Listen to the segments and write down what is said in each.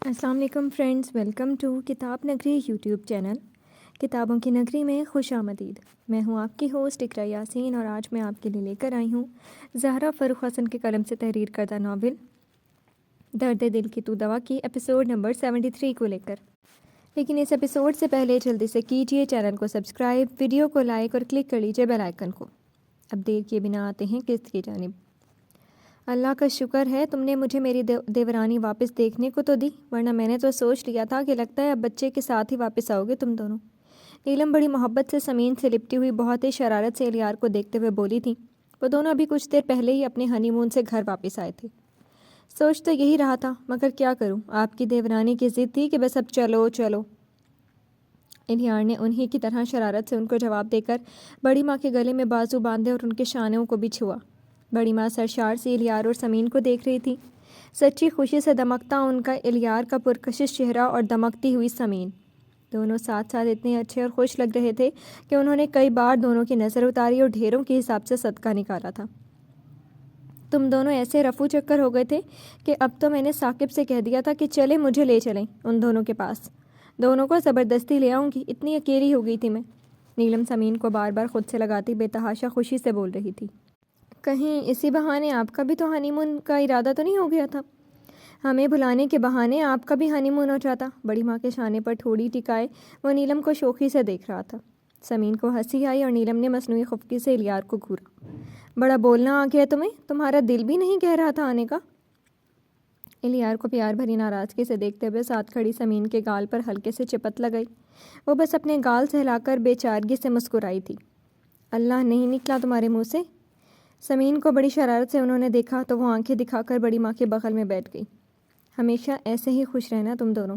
السلام علیکم friends, welcome to کتاب نگری یوٹیوب چینل۔ کتابوں کی نگری میں خوش آمدید۔ میں ہوں آپ کی ہوسٹ اقرا یاسین، اور آج میں آپ کے لیے لے کر آئی ہوں زہرا فروخ حسن کے قلم سے تحریر کردہ ناول درد دل کی تو دوا کی ایپیسوڈ نمبر 73 کو لے کر۔ لیکن اس ایپیسوڈ سے پہلے جلدی سے کیجیے چینل کو سبسکرائب، ویڈیو کو لائک اور کلک کر لیجیے بیل آئیکن کو۔ اب دیر کیے بنا آتے ہیں قسط کی جانب۔ اللہ کا شکر ہے تم نے مجھے میری دیورانی واپس دیکھنے کو تو دی، ورنہ میں نے تو سوچ لیا تھا کہ لگتا ہے اب بچے کے ساتھ ہی واپس آؤ گے تم دونوں۔ نیلم بڑی محبت سے زمین سے لپٹی ہوئی بہت ہی شرارت سے الیار کو دیکھتے ہوئے بولی تھی۔ وہ دونوں ابھی کچھ دیر پہلے ہی اپنے ہنی مون سے گھر واپس آئے تھے۔ سوچ تو یہی رہا تھا، مگر کیا کروں، آپ کی دیورانی کی ضد تھی کہ بس اب چلو چلو۔ الیار نے انہی کی طرح شرارت سے ان کو جواب دے کر بڑی ماں کے گلے میں بازو باندھے اور ان کے شانوں کو بھی چھوا۔ بڑی ماں سرشار سے الیار اور سمین کو دیکھ رہی تھی، سچی خوشی سے دمکتا ان کا الیار کا پرکشش چہرہ اور دمکتی ہوئی سمین، دونوں ساتھ ساتھ اتنے اچھے اور خوش لگ رہے تھے کہ انہوں نے کئی بار دونوں کی نظر اتاری اور ڈھیروں کے حساب سے صدقہ نکالا تھا۔ تم دونوں ایسے رفو چکر ہو گئے تھے کہ اب تو میں نے ثاقب سے کہہ دیا تھا کہ چلے مجھے لے چلیں ان دونوں کے پاس، دونوں کو زبردستی لے آؤں گی، اتنی اکیلی ہو گئی تھی میں۔ نیلم سمین کو بار بار خود سے لگاتی بے تحاشا خوشی سے بول رہی تھی۔ کہیں اسی بہانے آپ کا بھی تو ہنی مون کا ارادہ تو نہیں ہو گیا تھا؟ ہمیں بلانے کے بہانے آپ کا بھی ہنی مون ہو جاتا۔ بڑی ماں کے شانے پر ٹھوڑی ٹکائے وہ نیلم کو شوخی سے دیکھ رہا تھا۔ سمین کو ہنسی آئی اور نیلم نے مصنوعی خفگی سے الیار کو گھورا۔ بڑا بولنا آ گیا تمہیں، تمہارا دل بھی نہیں کہہ رہا تھا آنے کا؟ الیار کو پیار بھری ناراضگی سے دیکھتے ہوئے ساتھ کھڑی سمین کے گال پر ہلکے سے چپت لگئی۔ وہ بس اپنے گال سہلا کر بے چارگی سے مسکرائی تھی۔ اللہ، نہیں نکلا تمہارے منہ سے؟ سمین کو بڑی شرارت سے انہوں نے دیکھا تو وہ آنکھیں دکھا کر بڑی ماں کے بغل میں بیٹھ گئی۔ ہمیشہ ایسے ہی خوش رہنا تم دونوں۔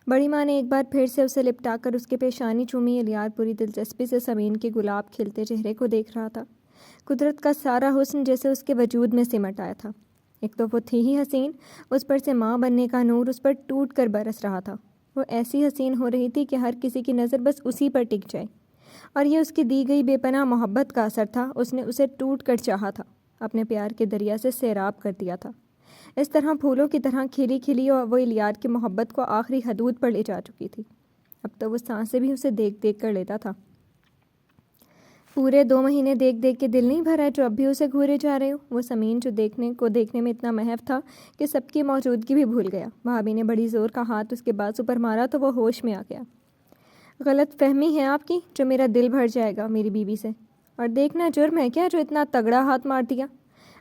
بڑی ماں نے ایک بار پھر سے اسے لپٹا کر اس کے پیشانی چومی۔ الیار پوری دلچسپی سے سمین کے گلاب کھلتے چہرے کو دیکھ رہا تھا۔ قدرت کا سارا حسن جیسے اس کے وجود میں سمٹ آیا تھا۔ ایک تو وہ تھی ہی حسین، اس پر سے ماں بننے کا نور اس پر ٹوٹ کر برس رہا تھا۔ وہ ایسی حسین ہو رہی تھی کہ ہر کسی کی نظر بس اسی پر ٹک جائے، اور یہ اس کی دی گئی بے پناہ محبت کا اثر تھا۔ اس نے اسے ٹوٹ کر چاہا تھا، اپنے پیار کے دریا سے سیراب کر دیا تھا۔ اس طرح پھولوں کی طرح کھلی کھلی اور وہ الیار کی محبت کو آخری حدود پر لے جا چکی تھی۔ اب تو وہ سانسیں بھی اسے دیکھ دیکھ کر لیتا تھا۔ پورے 2 مہینے دیکھ دیکھ کے دل نہیں بھرا جو اب بھی اسے گھورے جا رہے ہو؟ وہ سمین جو دیکھنے میں اتنا محو تھا کہ سب کی موجودگی بھی بھول گیا۔ بھابھی نے بڑی زور کا ہاتھ اس کے بازو پر مارا تو وہ ہوش میں آ گیا۔ غلط فہمی ہے آپ کی، جو میرا دل بھر جائے گا میری بیوی سے، اور دیکھنا جرم ہے کیا جو اتنا تگڑا ہاتھ مار دیا؟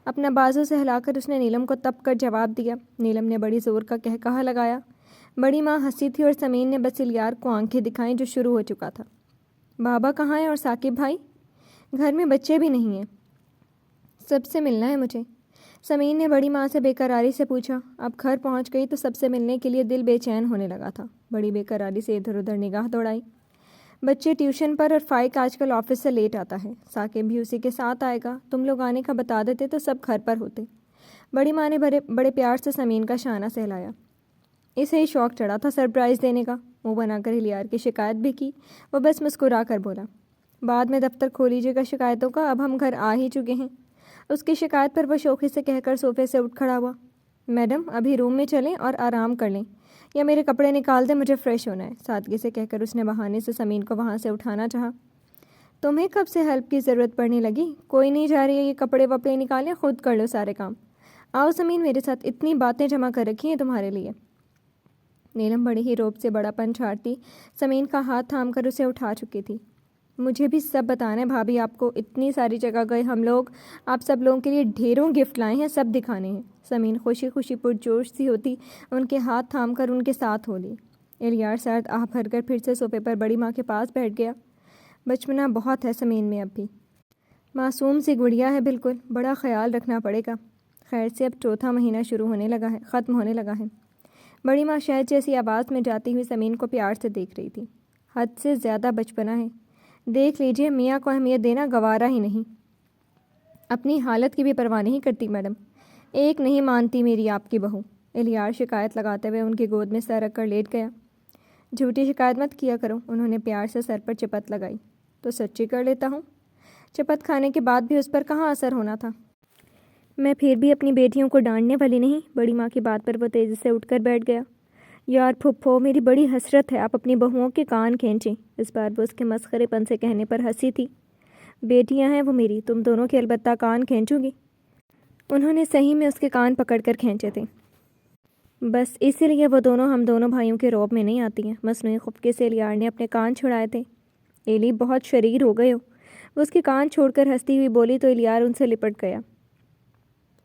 اپنا بازو سے ہلا کر اس نے نیلم کو تپ کر جواب دیا۔ نیلم نے بڑی زور کا کہا لگایا۔ بڑی ماں ہنسی تھی اور سمین نے بس الیار کو آنکھیں دکھائیں جو شروع ہو چکا تھا۔ بابا کہاں ہیں اور ثاقب بھائی؟ گھر میں بچے بھی نہیں ہیں، سب سے ملنا ہے مجھے، سمین نے بڑی ماں سے بے قراری سے پوچھا۔ اب گھر پہنچ گئی تو سب سے ملنے کے لیے دل بے چین ہونے لگا تھا۔ بڑی بے قراری سے ادھر ادھر نگاہ دوڑائی۔ بچے ٹیوشن پر اور فائق آج کل آفس سے لیٹ آتا ہے، ثاقب بھی اسی کے ساتھ آئے گا، تم لوگ آنے کا بتا دیتے تو سب گھر پر ہوتے۔ بڑی ماں نے بڑے پیار سے سمین کا شانہ سہلایا۔ اسے ہی شوق چڑھا تھا سرپرائز دینے کا، منہ بنا کر الیار کی شکایت بھی کی۔ وہ بس مسکرا کر بولا، بعد میں دفتر کھولیجیے گا شکایتوں کا، اب ہم گھر آ ہی چکے ہیں۔ اس کی شکایت پر وہ شوخی سے کہہ کر صوفے سے اٹھ کھڑا ہوا۔ میڈم ابھی روم میں چلیں اور آرام کر لیں، یا میرے کپڑے نکال دیں، مجھے فریش ہونا ہے، سادگی سے کہہ کر اس نے بہانے سے سمین کو وہاں سے اٹھانا چاہا۔ تمہیں کب سے ہیلپ کی ضرورت پڑنے لگی؟ کوئی نہیں جا رہی ہے، یہ کپڑے وپڑے نکالیں، خود کر لو سارے کام۔ آؤ سمین میرے ساتھ، اتنی باتیں جمع کر رکھی ہیں تمہارے لیے۔ نیلم بڑی ہی روب سے بڑا پن چھاڑتی سمین کا ہاتھ تھام کر اسے اٹھا چکی تھی۔ مجھے بھی سب بتانا ہے بھابھی، آپ کو اتنی ساری جگہ گئے ہم لوگ، آپ سب لوگوں کے لیے ڈھیروں گفٹ لائے ہیں، سب دکھانے ہیں۔ سمین خوشی خوشی پرجوش سی ہوتی ان کے ہاتھ تھام کر ان کے ساتھ ہو لی۔ الیار سرد آہ بھر کر پھر سے صوفے پر بڑی ماں کے پاس بیٹھ گیا۔ بچپنا بہت ہے سمین میں اب بھی، معصوم سی گڑیا ہے بالکل، بڑا خیال رکھنا پڑے گا۔ خیر سے اب 4تھا مہینہ ختم ہونے لگا ہے۔ بڑی ماں شہد جیسی آواز میں جاتی ہوئی سمین کو پیار سے دیکھ رہی تھی۔ حد سے زیادہ بچپنا ہے، دیکھ لیجئے، میاں کو اہمیت دینا گوارا ہی نہیں، اپنی حالت کی بھی پرواہ نہیں کرتی میڈم، ایک نہیں مانتی میری آپ کی بہو۔ الیار شکایت لگاتے ہوئے ان کی گود میں سر رکھ کر لیٹ گیا۔ جھوٹی شکایت مت کیا کرو، انہوں نے پیار سے سر پر چپت لگائی۔ تو سچی کر لیتا ہوں، چپت کھانے کے بعد بھی اس پر کہاں اثر ہونا تھا؟ میں پھر بھی اپنی بیٹیوں کو ڈانٹنے والی نہیں۔ بڑی ماں کی بات پر وہ تیزی سے اٹھ کر بیٹھ گیا۔ یار پھپھو، میری بڑی حسرت ہے، آپ اپنی بہوؤں کے کان کھینچیں۔ اس بار وہ اس کے مسخرے پن سے کہنے پر ہنسی تھی۔ بیٹیاں ہیں وہ میری، تم دونوں کے البتہ کان کھینچوں گی۔ انہوں نے صحیح میں اس کے کان پکڑ کر کھینچے تھے۔ بس اسی لیے وہ دونوں ہم دونوں بھائیوں کے رعب میں نہیں آتی ہیں۔ مصنوعی خفقے سے الیار نے اپنے کان چھڑائے تھے۔ ایلی، بہت شریر ہو گئے ہو۔ وہ اس کے کان چھوڑ کر ہنستی ہوئی بولی تو الیار ان سے لپٹ گیا۔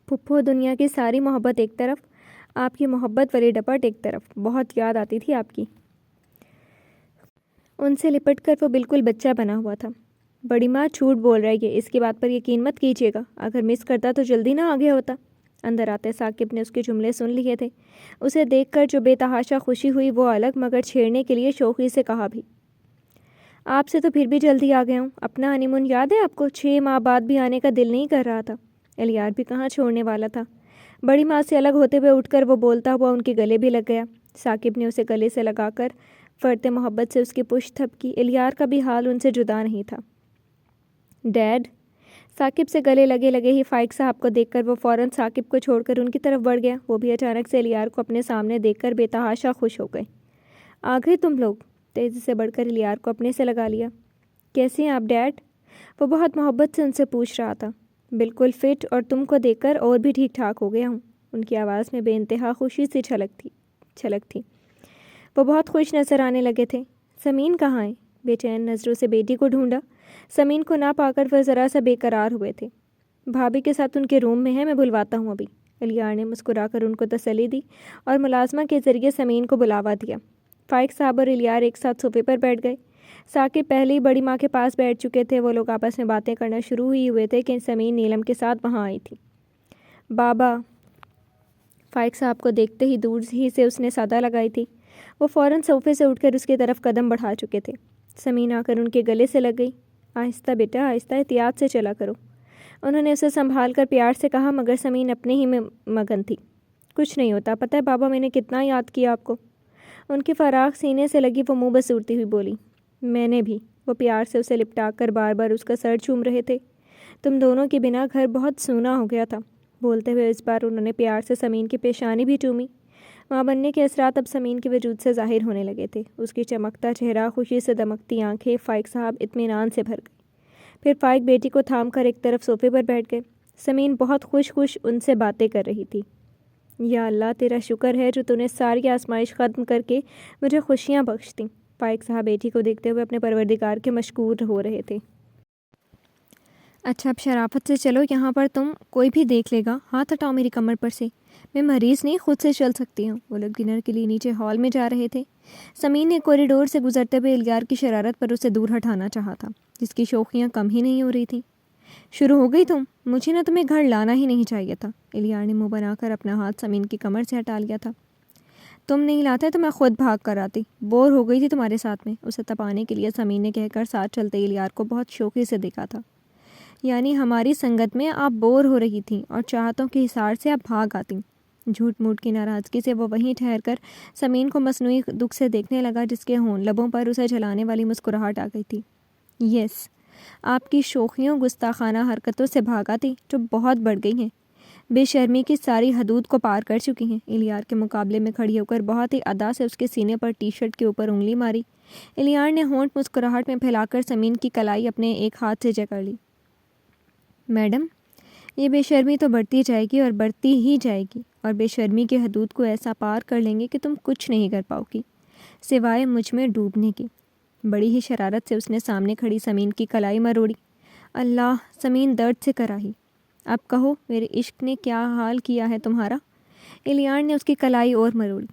پھپھو، دنیا کی ساری محبت ایک طرف، آپ کی محبت والی ڈپٹ ایک طرف، بہت یاد آتی تھی آپ کی۔ ان سے لپٹ کر وہ بالکل بچہ بنا ہوا تھا۔ بڑی ماں جھوٹ بول رہی ہے، اس کی بات پر یقین مت کیجیے گا، اگر مس کرتا تو جلدی نہ آگے ہوتا۔ اندر آتے ثاقب نے اس کے جملے سن لیے تھے۔ اسے دیکھ کر جو بے تحاشا خوشی ہوئی وہ الگ، مگر چھیڑنے کے لیے شوخی سے کہا بھی، آپ سے تو پھر بھی جلدی آ گیا ہوں۔ اپنا ہنی مون یاد ہے آپ کو؟ 6 ماہ بعد بھی آنے کا دل نہیں کر رہا تھا۔ الیار بھی کہاں چھوڑنے والا تھا۔ بڑی ماں سے الگ ہوتے ہوئے اٹھ کر وہ بولتا ہوا ان کے گلے بھی لگ گیا۔ ثاقب نے اسے گلے سے لگا کر فرتے محبت سے اس کی پشت تھپکی۔ الیار کا بھی حال ان سے جدا نہیں تھا۔ ڈیڈ، ثاقب سے گلے لگے لگے ہی فائق صاحب کو دیکھ کر وہ فوراً ثاقب کو چھوڑ کر ان کی طرف بڑھ گیا۔ وہ بھی اچانک سے الیار کو اپنے سامنے دیکھ کر بے تحاشا خوش ہو گئے۔ آ گئے تم لوگ؟ تیزی سے بڑھ کر الیار کو اپنے سے لگا لیا۔ کیسے ہیں آپ ڈیڈ؟ وہ بہت محبت سے ان سے پوچھ رہا تھا۔ بالکل فٹ، اور تم کو دیکھ کر اور بھی ٹھیک ٹھاک ہو گیا ہوں۔ ان کی آواز میں بے انتہا خوشی سی چھلک تھی۔ وہ بہت خوش نظر آنے لگے تھے۔ سمین کہاں ہے؟ بے چین نظروں سے بیٹی کو ڈھونڈا۔ سمین کو نہ پا کر وہ ذرا سا بے قرار ہوئے تھے۔ بھابھی کے ساتھ ان کے روم میں ہے، میں بلواتا ہوں ابھی۔ الیار نے مسکرا کر ان کو تسلی دی اور ملازمہ کے ذریعے سمین کو بلاوا دیا۔ فائق صاحب اور الیار ایک ساتھ صوفے پر بیٹھ گئے۔ ثاقب پہلے ہی بڑی ماں کے پاس بیٹھ چکے تھے۔ وہ لوگ آپس میں باتیں کرنا شروع ہی ہوئے تھے کہ سمین نیلم کے ساتھ وہاں آئی تھی۔ بابا، فائق صاحب کو دیکھتے ہی دور ہی سے اس نے صدا لگائی تھی۔ وہ فوراً صوفے سے اٹھ کر اس کی طرف قدم بڑھا چکے تھے۔ سمین آ کر ان کے گلے سے لگ گئی۔ آہستہ بیٹا، آہستہ، احتیاط سے چلا کرو۔ انہوں نے اسے سنبھال کر پیار سے کہا، مگر سمین اپنے ہی میں مگن تھی۔ کچھ نہیں ہوتا، پتہ ہے بابا، میں نے کتنا یاد کیا آپ کو۔ ان کی فراخ سینے سے لگی وہ منہ بسورتی ہوئی بولی، میں نے بھی۔ وہ پیار سے اسے لپٹا کر بار بار اس کا سر چوم رہے تھے۔ تم دونوں کے بنا گھر بہت سونا ہو گیا تھا۔ بولتے ہوئے اس بار انہوں نے پیار سے سمین کی پیشانی بھی چومی۔ ماں بننے کے اثرات اب سمین کے وجود سے ظاہر ہونے لگے تھے۔ اس کی چمکتا چہرہ، خوشی سے دمکتی آنکھیں، فائق صاحب اطمینان سے بھر گئی۔ پھر فائق بیٹی کو تھام کر ایک طرف صوفے پر بیٹھ گئے۔ سمین بہت خوش ان سے باتیں کر رہی تھی۔ یا اللہ، تیرا شکر ہے جو تو نے ساری آزمائش ختم کر کے مجھے خوشیاں بخش دیں۔ فائق صاحب بیٹی کو دیکھتے ہوئے اپنے پروردگار کے مشکور ہو رہے تھے۔ اچھا اب شرافت سے چلو، یہاں پر تم کوئی بھی دیکھ لے گا۔ ہاتھ ہٹاؤ میری کمر پر سے، میں مریض نہیں، خود سے چل سکتی ہوں۔ وہ لوگ ڈنر کے لیے نیچے ہال میں جا رہے تھے۔ سمین نے کوریڈور سے گزرتے ہوئے الیار کی شرارت پر اسے دور ہٹانا چاہا تھا، جس کی شوخیاں کم ہی نہیں ہو رہی تھیں۔ شروع ہو گئی تم؟ مجھے نہ تمہیں گھر لانا ہی نہیں چاہیے تھا۔ الیار نے منہ بنا کر اپنا ہاتھ سمین کی کمر سے ہٹا لیا تھا۔ تم نہیں لاتے تو میں خود بھاگ کر آتی، بور ہو گئی تھی تمہارے ساتھ میں۔ اسے تپانے کے لیے سمین نے کہہ کر ساتھ چلتے الیار کو بہت شوخی سے دیکھا تھا۔ یعنی ہماری سنگت میں آپ بور ہو رہی تھیں اور چاہتوں کے حصار سے آپ بھاگ آتیں۔ جھوٹ موٹ کی ناراضگی سے وہ وہیں ٹھہر کر سمین کو مصنوعی دکھ سے دیکھنے لگا، جس کے لبوں پر اسے جلانے والی مسکراہٹ آ گئی تھی۔ یس، آپ کی شوخیوں، گستاخانہ حرکتوں سے بھاگ آتی، جو بہت بڑھ گئی ہیں، بے شرمی کی ساری حدود کو پار کر چکی ہیں۔ الیار کے مقابلے میں کھڑی ہو کر بہت ہی ادا سے اس کے سینے پر ٹی شرٹ کے اوپر انگلی ماری۔ الیار نے ہونٹ مسکراہٹ میں پھیلا کر سمین کی کلائی اپنے ایک ہاتھ سے جکڑ لی۔ میڈم، یہ بے شرمی تو بڑھتی جائے گی اور بڑھتی ہی جائے گی، اور بے شرمی کی حدود کو ایسا پار کر لیں گے کہ تم کچھ نہیں کر پاؤ گی سوائے مجھ میں ڈوبنے کی۔ بڑی ہی شرارت سے اس نے سامنے کھڑی سمین کی کلائی مروڑی۔ اللہ! سمین درد سے کراہی۔ اب کہو میرے عشق نے کیا حال کیا ہے تمہارا؟ الیار نے اس کی کلائی اور مروڑی۔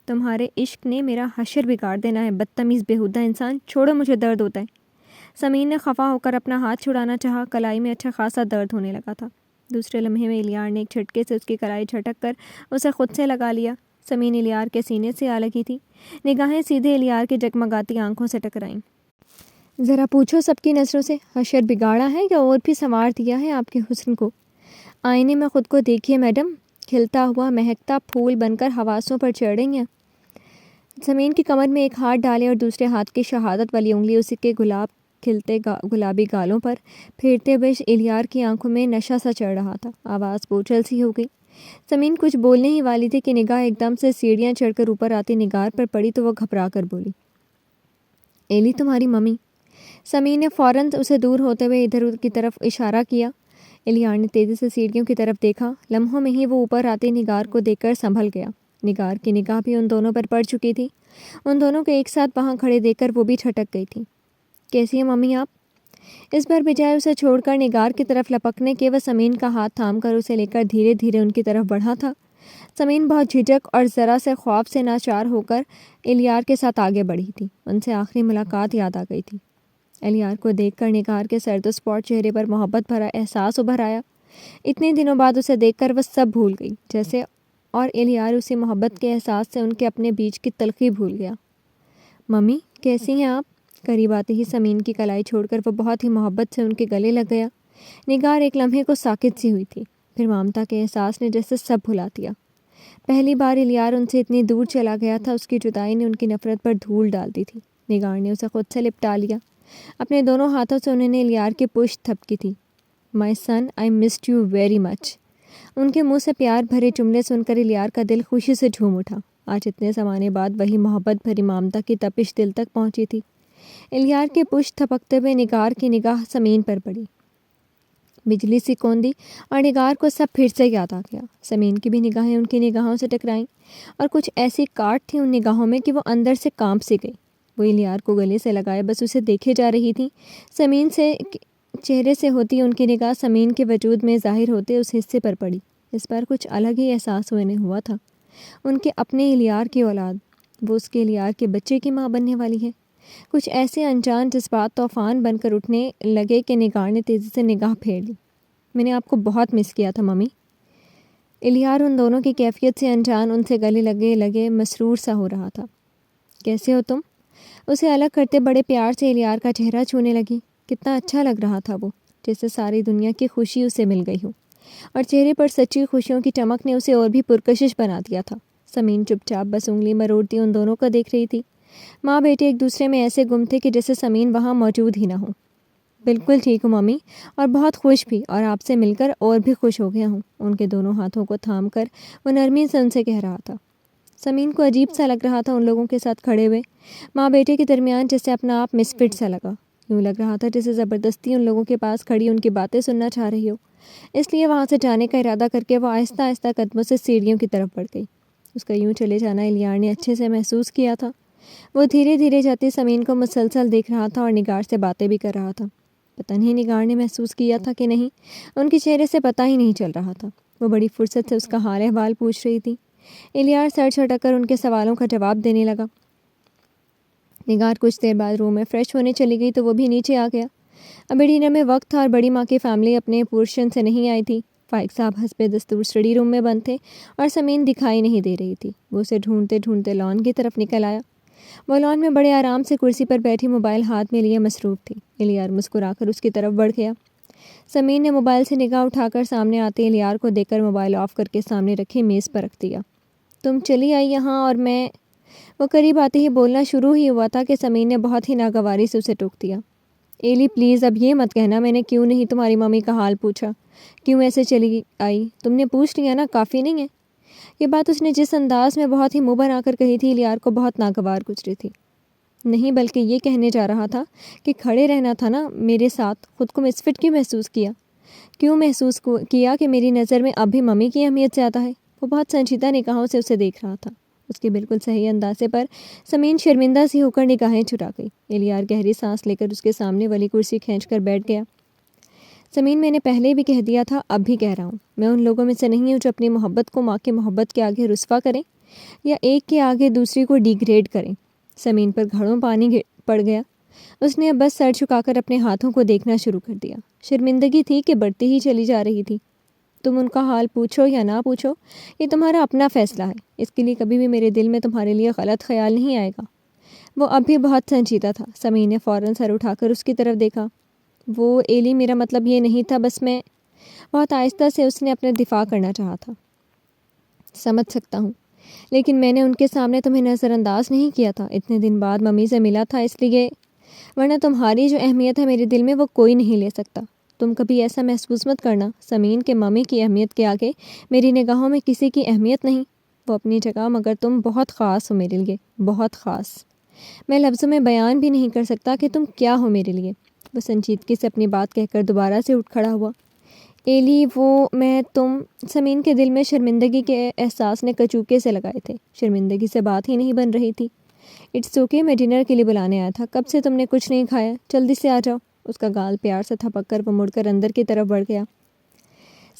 تمہارے عشق نے میرا حشر بگاڑ دینا ہے، بدتمیز بیہودہ انسان، چھوڑو، مجھے درد ہوتا ہے۔ سمین نے خفا ہو کر اپنا ہاتھ چھڑانا چاہا۔ کلائی میں اچھا خاصا درد ہونے لگا تھا۔ دوسرے لمحے میں الیار نے ایک جھٹکے سے اس کی کلائی جھٹک کر اسے خود سے لگا لیا۔ سمین الیار کے سینے سے آ لگی تھی۔ نگاہیں سیدھے الیار کی جگمگاتی آنکھوں سے ٹکرائیں۔ ذرا پوچھو سب کی نظروں سے، حشر بگاڑا ہے یا اور بھی سنوار دیا ہے آپ کے حسن کو؟ آئینے میں خود کو دیکھیے میڈم، کھلتا ہوا مہکتا پھول بن کر حواسوں پر چڑھ رہی ہیں۔ سمین کی کمر میں ایک ہاتھ ڈالے اور دوسرے ہاتھ کی شہادت والی انگلی اسی کے کھلتے گلابی گالوں پر پھیرتے ہوئے الیار کی آنکھوں میں نشہ سا چڑھ رہا تھا۔ آواز بوجھل سی ہو گئی۔ سمین کچھ بولنے ہی والی تھی کہ نگاہ ایک دم سے سیڑھیاں چڑھ کر اوپر آتی نگار پر پڑی تو وہ گھبرا کر بولی، ایلی تمہاری ممی؟ سمین نے فوراً اسے دور ہوتے ہوئے ادھر کی طرف اشارہ کیا۔ الیار نے تیزی سے سیڑھیوں کی طرف دیکھا۔ لمحوں میں ہی وہ اوپر آتی نگار کو دیکھ کر سنبھل گیا۔ نگار کی نگاہ بھی ان دونوں پر پڑ چکی تھی۔ ان دونوں کو ایک ساتھ وہاں کھڑے دیکھ کر وہ بھی چھٹک گئی تھی۔ کیسی ہے ممی آپ؟ اس بار بجائے اسے چھوڑ کر نگار کی طرف لپکنے کے وہ سمین کا ہاتھ تھام کر اسے لے کر دھیرے دھیرے ان کی طرف بڑھا تھا۔ سمین بہت جھجک اور ذرا سے خوف سے ناچار ہو کر الیار کے ساتھ آگے بڑھی تھی۔ ان سے آخری ملاقات یاد آ گئی تھی۔ الیار کو دیکھ کر نگار کے سرد و سپاٹ چہرے پر محبت بھرا احساس ابھر آیا۔ اتنے دنوں بعد اسے دیکھ کر وہ سب بھول گئی جیسے، اور الیار اسی محبت کے احساس سے ان کے اپنے بیچ کی تلخی بھول گیا۔ ممی کیسی ہیں آپ؟ قریب آتے ہی سمین کی کلائی چھوڑ کر وہ بہت ہی محبت سے ان کے گلے لگ گیا۔ نگار ایک لمحے کو ساکت سی ہوئی تھی، پھر ممتا کے احساس نے جیسے سب بھلا دیا۔ پہلی بار الیار ان سے اتنی دور چلا گیا تھا، اس کی جدائی نے ان کی نفرت پر دھول ڈال دی تھی۔ نگار نے اسے خود سے لپٹا لیا۔ اپنے دونوں ہاتھوں سے انہوں نے الیار کی پشت تھپکی تھی۔ مائی سن آئی مسڈ یو ویری مچ۔ ان کے منہ سے پیار بھرے جملے سن کر الیار کا دل خوشی سے جھوم اٹھا۔ آج اتنے زمانے بعد وہی محبت بھری ممتا کی تپش دل تک پہنچی تھی۔ الیار کی پشت تھپکتے ہوئے نگار کی نگاہ سمین پر پڑی۔ بجلی سی کوندی اور نگار کو سب پھر سے یاد آ گیا۔ سمین کی بھی نگاہیں ان کی نگاہوں سے ٹکرائیں اور کچھ ایسی کاٹ تھی ان نگاہوں میں کہ وہ اندر سے کانپ سی گئی۔ وہ الیار کو گلے سے لگائے بس اسے دیکھے جا رہی تھی۔ سمین سے چہرے سے ہوتی ان کی نگاہ سمین کے وجود میں ظاہر ہوتے اس حصے پر پڑی۔ اس پر کچھ الگ ہی احساس ہونے ہوا تھا۔ ان کے اپنے الیار کی اولاد، وہ اس کے الیار کے بچے کی ماں بننے والی ہے۔ کچھ ایسے انجان جذبات طوفان بن کر اٹھنے لگے کہ نگار نے تیزی سے نگاہ پھیر لی۔ میں نے آپ کو بہت مس کیا تھا ممی۔ الیار ان دونوں کی کیفیت سے انجان ان سے گلے لگے مسرور سا ہو رہا تھا۔ کیسے ہو تم؟ اسے الگ کرتے بڑے پیار سے الیار کا چہرہ چھونے لگی۔ کتنا اچھا لگ رہا تھا وہ، جیسے ساری دنیا کی خوشی اسے مل گئی ہو، اور چہرے پر سچی خوشیوں کی چمک نے اسے اور بھی پرکشش بنا دیا تھا۔ سمین چپ چاپ بس انگلی مروڑتی ان دونوں کو دیکھ رہی تھی۔ ماں بیٹے ایک دوسرے میں ایسے گم تھے کہ جیسے سمین وہاں موجود ہی نہ ہو۔ بالکل ٹھیک ہوں ممی، اور بہت خوش بھی، اور آپ سے مل کر اور بھی خوش ہو گیا ہوں۔ ان کے دونوں ہاتھوں کو تھام کر وہ نرمی سے ان سے کہہ رہا تھا۔ سمین کو عجیب سا لگ رہا تھا ان لوگوں کے ساتھ کھڑے ہوئے، ماں بیٹے کے درمیان جیسے اپنا آپ مس فٹ سا لگا۔ یوں لگ رہا تھا جیسے زبردستی ان لوگوں کے پاس کھڑی ان کی باتیں سننا چاہ رہی ہو۔ اس لیے وہاں سے جانے کا ارادہ کر کے وہ آہستہ آہستہ قدموں سے سیڑھیوں کی طرف بڑھ گئی۔ اس کا یوں چلے جانا الیار نے اچھے سے محسوس کیا تھا۔ وہ دھیرے دھیرے جاتی سمین کو مسلسل دیکھ رہا تھا اور نگار سے باتیں بھی کر رہا تھا۔ پتہ نہیں نگار نے محسوس کیا تھا کہ نہیں، ان کے چہرے سے پتہ ہی نہیں چل رہا تھا۔ وہ بڑی فرصت سے اس کا حال احوال پوچھ رہی تھی۔ الیار سر جھٹک کر ان کے سوالوں کا جواب دینے لگا۔ نگار کچھ دیر بعد روم میں فریش ہونے چلی گئی تو وہ بھی نیچے آ گیا۔ ابھی ڈنر میں وقت تھا اور بڑی ماں کی فیملی اپنے پورشن سے نہیں آئی تھی۔ فائق صاحب حسب دستور اسٹڈی روم میں بند تھے اور سمین دکھائی نہیں دے رہی تھی۔ وہ اسے ڈھونڈتے ڈھونڈتے لان کی طرف نکل آیا۔ وہ لان میں بڑے آرام سے کرسی پر بیٹھی موبائل ہاتھ میں لیے مصروف تھی۔ الیار مسکرا کر اس کی طرف بڑھ گیا۔ سمین نے موبائل سے نگاہ اٹھا کر سامنے آتے الیار کو دیکھ کر موبائل آف کر کے سامنے رکھی میز پر رکھ دیا۔ تم چلی آئی یہاں اور میں… وہ قریب آتے ہی بولنا شروع ہی ہوا تھا کہ سمین نے بہت ہی ناگواری سے اسے ٹوک دیا۔ ایلی پلیز اب یہ مت کہنا میں نے کیوں نہیں تمہاری ممی کا حال پوچھا، کیوں ایسے چلی آئی، تم نے پوچھ لیا نا، کافی نہیں ہے؟ یہ بات اس نے جس انداز میں بہت ہی منہ بنا کر کہی تھی الیار کو بہت ناگوار گزری تھی۔ نہیں بلکہ یہ کہنے جا رہا تھا کہ کھڑے رہنا تھا نا میرے ساتھ، خود کو مس فٹ کیوں محسوس کیا؟ کیوں محسوس کیا کہ میری نظر میں اب بھی ممی کی اہمیت زیادہ ہے؟ وہ بہت سنجیدہ نگاہوں سے اسے دیکھ رہا تھا۔ اس کے بالکل صحیح اندازے پر سمین شرمندہ سی ہو کر نگاہیں چرا گئی۔ الیار گہری سانس لے کر اس کے سامنے والی کرسی کھینچ کر بیٹھ گیا۔ سمین میں نے پہلے بھی کہہ دیا تھا، اب بھی کہہ رہا ہوں، میں ان لوگوں میں سے نہیں ہوں جو اپنی محبت کو ماں کی محبت کے آگے رسوا کریں یا ایک کے آگے دوسری کو ڈیگریڈ کریں۔ سمین پر گھڑوں پانی پڑ گیا۔ اس نے اب بس سر جھکا کر اپنے ہاتھوں کو دیکھنا شروع کر دیا۔ شرمندگی تھی کہ بڑھتی ہی چلی جا رہی تھی۔ تم ان کا حال پوچھو یا نہ پوچھو، یہ تمہارا اپنا فیصلہ ہے، اس کے لیے کبھی بھی میرے دل میں تمہارے لیے غلط خیال نہیں آئے گا۔ وہ اب بھی بہت سنجیدہ تھا۔ سمین نے فوراً سر اٹھا کر اس کی طرف دیکھا۔ وہ ایلی میرا مطلب یہ نہیں تھا، بس میں… بہت آہستہ سے اس نے اپنا دفاع کرنا چاہا تھا۔ سمجھ سکتا ہوں، لیکن میں نے ان کے سامنے تمہیں نظر انداز نہیں کیا تھا، اتنے دن بعد ممی سے ملا تھا اس لیے، ورنہ تمہاری جو اہمیت ہے میرے دل میں وہ کوئی نہیں لے سکتا۔ تم کبھی ایسا محسوس مت کرنا سمین کہ ممی کی اہمیت کے آگے میری نگاہوں میں کسی کی اہمیت نہیں۔ وہ اپنی جگہ، مگر تم بہت خاص ہو میرے لیے، بہت خاص۔ میں لفظوں میں بیان بھی نہیں کر سکتا کہ تم کیا ہو میرے لیے۔ وہ سنجیدگی سے اپنی بات کہہ کر دوبارہ سے اٹھ کھڑا ہوا۔ ایلی، تم سمین کے دل میں شرمندگی کے احساس نے کچوکے سے لگائے تھے۔ شرمندگی سے بات ہی نہیں بن رہی تھی۔ اٹس اوکے، میں ڈنر کے لیے بلانے آیا تھا، کب سے تم نے کچھ نہیں کھایا، جلدی سے آ جاؤ۔ اس کا گال پیار سے تھپک کر وہ مڑ کر اندر کی طرف بڑھ گیا۔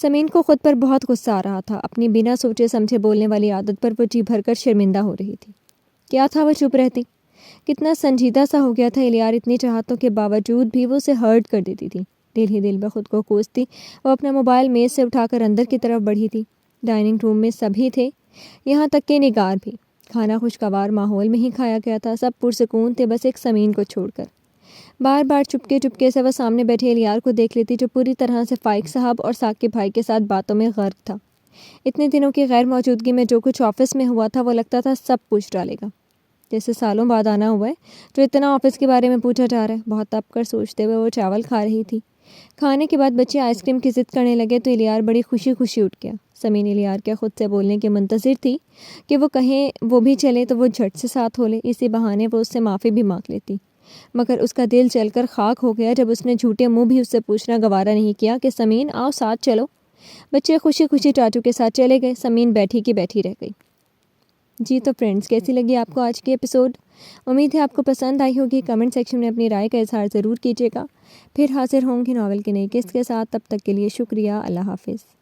سمین کو خود پر بہت غصہ آ رہا تھا۔ اپنی بنا سوچے سمجھے بولنے والی عادت پر وہ جی بھر کر شرمندہ ہو رہی تھی۔ کیا تھا وہ چپ رہتی؟ کتنا سنجیدہ سا ہو گیا تھا الیار، اتنی چاہتوں کے باوجود بھی وہ اسے ہرٹ کر دیتی تھی۔ دل ہی دل میں خود کو کوستی وہ اپنا موبائل میز سے اٹھا کر اندر کی طرف بڑھی تھی۔ ڈائننگ روم میں سبھی تھے، یہاں تک کہ نگار بھی۔ کھانا خوشگوار ماحول میں ہی کھایا گیا تھا، سب پرسکون تھے بس ایک سمین کو چھوڑ کر۔ بار بار چپکے سے وہ سامنے بیٹھے الیار کو دیکھ لیتی، جو پوری طرح سے فائق صاحب اور ثاقب بھائی کے ساتھ باتوں میں غرق تھا۔ اتنے دنوں کی غیر موجودگی میں جو کچھ آفس میں ہوا تھا وہ لگتا تھا سب پوچھ ڈالے گا، جیسے سالوں بعد آنا ہوا ہے جو اتنا آفس کے بارے میں پوچھا جا رہا ہے۔ بہت تپ کر سوچتے ہوئے وہ چاول کھا رہی تھی۔ کھانے کے بعد بچے آئس کریم کی ضد کرنے لگے تو الیار بڑی خوشی اٹھ گیا۔ سمین الیار کے خود سے بولنے کے منتظر تھی کہ وہ کہیں وہ بھی چلے تو وہ جھٹ سے ساتھ ہو لے، اسی بہانے وہ اس سے معافی بھی مانگ لیتی، مگر اس کا دل جل کر خاک ہو گیا جب اس نے جھوٹے منہ بھی اس سے پوچھنا گوارا نہیں کیا کہ سمین آؤ ساتھ چلو۔ بچے خوشی چاچو کے ساتھ چلے گئے، سمین بیٹھی کی بیٹھی رہ گئی۔ جی تو فرینڈز، کیسی لگی آپ کو آج کی ایپیسوڈ؟ امید ہے آپ کو پسند آئی ہوگی۔ کمنٹ سیکشن میں اپنی رائے کا اظہار ضرور کیجیے گا۔ پھر حاضر ہوں گی ناول کی نئی قسط کے ساتھ، تب تک کے لیے شکریہ، اللہ حافظ۔